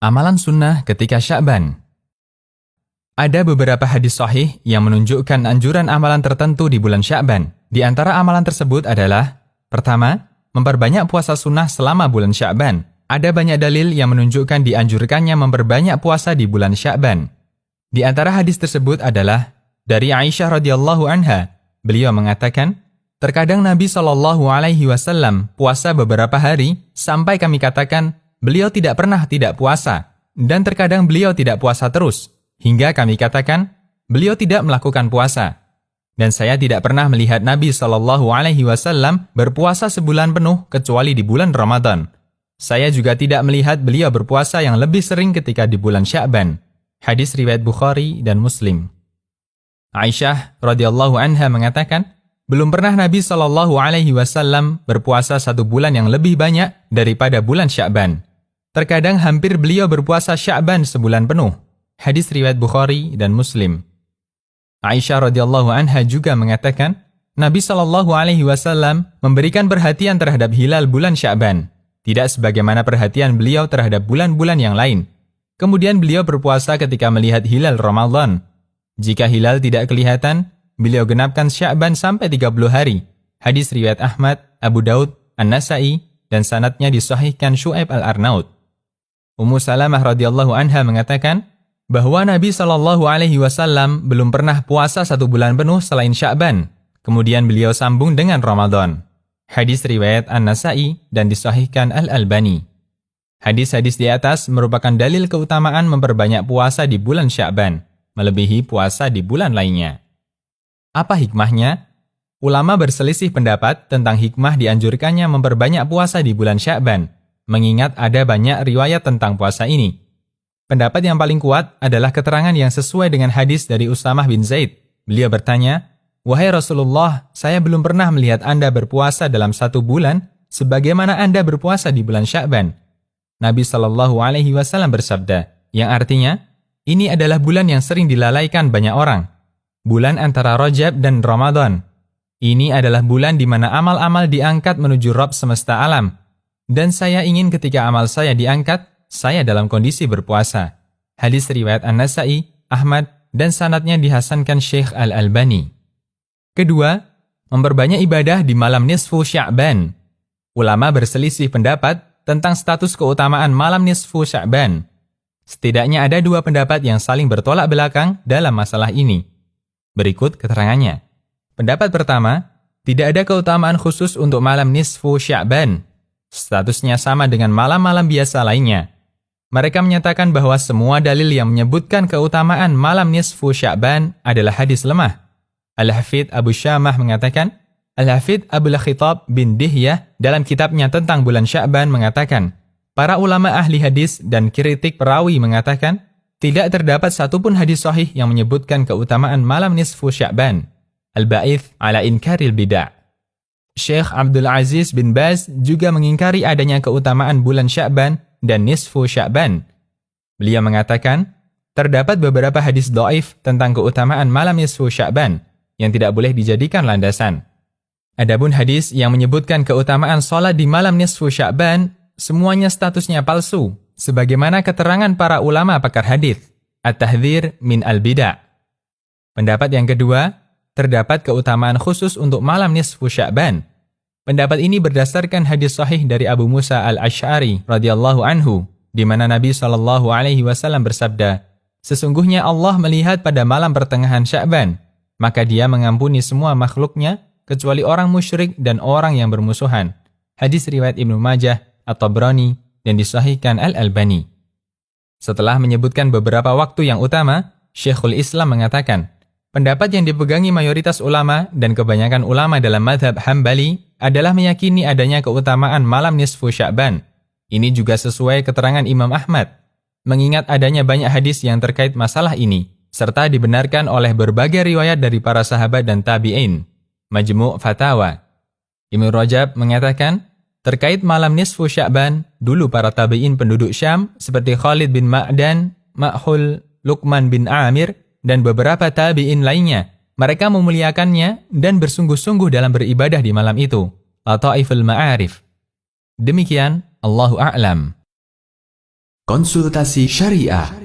Amalan sunnah ketika Sya'ban. Ada beberapa hadis sahih yang menunjukkan anjuran amalan tertentu di bulan Sya'ban. Di antara amalan tersebut adalah: pertama, memperbanyak puasa sunnah selama bulan Sya'ban. Ada banyak dalil yang menunjukkan dianjurkannya memperbanyak puasa di bulan Sya'ban. Di antara hadis tersebut adalah dari Aisyah radhiyallahu anha. Beliau mengatakan, terkadang Nabi SAW puasa beberapa hari sampai kami katakan, beliau tidak pernah tidak puasa, dan terkadang beliau tidak puasa terus, hingga kami katakan, beliau tidak melakukan puasa. Dan saya tidak pernah melihat Nabi SAW berpuasa sebulan penuh kecuali di bulan Ramadan. Saya juga tidak melihat beliau berpuasa yang lebih sering ketika di bulan Sya'ban. Hadis riwayat Bukhari dan Muslim. Aisyah radhiyallahu anha mengatakan, belum pernah Nabi SAW berpuasa satu bulan yang lebih banyak daripada bulan Sya'ban. Terkadang hampir beliau berpuasa Sya'ban sebulan penuh. Hadis riwayat Bukhari dan Muslim. Aisyah radhiyallahu anha juga mengatakan, Nabi SAW memberikan perhatian terhadap hilal bulan Sya'ban, tidak sebagaimana perhatian beliau terhadap bulan-bulan yang lain. Kemudian beliau berpuasa ketika melihat hilal Ramadan. Jika hilal tidak kelihatan, beliau genapkan Sya'ban sampai 30 hari. Hadis riwayat Ahmad, Abu Daud, An-Nasa'i, dan sanadnya disahihkan Syu'aib al-Arnaud. Ummu Salamah radhiyallahu anha mengatakan bahwa Nabi SAW belum pernah puasa satu bulan penuh selain Sya'ban. Kemudian beliau sambung dengan Ramadan. Hadis riwayat An-Nasa'i dan disahihkan Al-Albani. Hadis-hadis di atas merupakan dalil keutamaan memperbanyak puasa di bulan Sya'ban, melebihi puasa di bulan lainnya. Apa hikmahnya? Ulama berselisih pendapat tentang hikmah dianjurkannya memperbanyak puasa di bulan Sya'ban, mengingat ada banyak riwayat tentang puasa ini. Pendapat yang paling kuat adalah keterangan yang sesuai dengan hadis dari Usamah bin Zaid. Beliau bertanya, "Wahai Rasulullah, saya belum pernah melihat Anda berpuasa dalam satu bulan sebagaimana Anda berpuasa di bulan Sya'ban." Nabi SAW bersabda, yang artinya, ini adalah bulan yang sering dilalaikan banyak orang. Bulan antara Rajab dan Ramadan. Ini adalah bulan di mana amal-amal diangkat menuju Rabb semesta alam. Dan saya ingin ketika amal saya diangkat, saya dalam kondisi berpuasa. Hadis riwayat An-Nasa'i, Ahmad, dan sanadnya dihasankan Syekh Al-Albani. Kedua, memperbanyak ibadah di malam nisfu Sya'ban. Ulama berselisih pendapat tentang status keutamaan malam nisfu Sya'ban. Setidaknya ada dua pendapat yang saling bertolak belakang dalam masalah ini. Berikut keterangannya. Pendapat pertama, tidak ada keutamaan khusus untuk malam nisfu Sya'ban. Statusnya sama dengan malam-malam biasa lainnya. Mereka menyatakan bahwa semua dalil yang menyebutkan keutamaan malam nisfu Sya'ban adalah hadis lemah. Al-Hafidh Abu Syamah mengatakan, Al-Hafidh Abul Khitab bin Dihyah dalam kitabnya tentang bulan Sya'ban mengatakan, para ulama ahli hadis dan kritik perawi mengatakan, tidak terdapat satupun hadis sahih yang menyebutkan keutamaan malam nisfu Sya'ban. Al-Ba'ith ala inkaril bid'ah. Syekh Abdul Aziz bin Baz juga mengingkari adanya keutamaan bulan Sya'ban dan nisfu Sya'ban. Beliau mengatakan, terdapat beberapa hadis dhaif tentang keutamaan malam nisfu Sya'ban yang tidak boleh dijadikan landasan. Adapun hadis yang menyebutkan keutamaan salat di malam nisfu Sya'ban, semuanya statusnya palsu, sebagaimana keterangan para ulama pakar hadis. At-Tahdhir min al-Bid'ah. Pendapat yang kedua, terdapat keutamaan khusus untuk malam nisfu Sya'ban. Pendapat ini berdasarkan hadis sahih dari Abu Musa al-Asy'ari radhiyallahu anhu, di mana Nabi SAW bersabda, sesungguhnya Allah melihat pada malam pertengahan Sya'ban, maka Dia mengampuni semua makhluknya kecuali orang musyrik dan orang yang bermusuhan. Hadis riwayat Ibnu Majah, At-Tabrani, dan disahihkan Al-Albani. Setelah menyebutkan beberapa waktu yang utama, Syekhul Islam mengatakan, pendapat yang dipegangi mayoritas ulama dan kebanyakan ulama dalam mazhab Hambali adalah meyakini adanya keutamaan malam nisfu Sya'ban. Ini juga sesuai keterangan Imam Ahmad, mengingat adanya banyak hadis yang terkait masalah ini, serta dibenarkan oleh berbagai riwayat dari para sahabat dan tabi'in. Majmu' Fatawa. Ibnu Rajab mengatakan, terkait malam nisfu Sya'ban, dulu para tabi'in penduduk Syam seperti Khalid bin Ma'dan, Ma'hul, Luqman bin Amir, dan beberapa tabi'in lainnya, mereka memuliakannya dan bersungguh-sungguh dalam beribadah di malam itu. Lataiful Ma'arif. Demikian, Allahu a'lam. Konsultasi Syariah.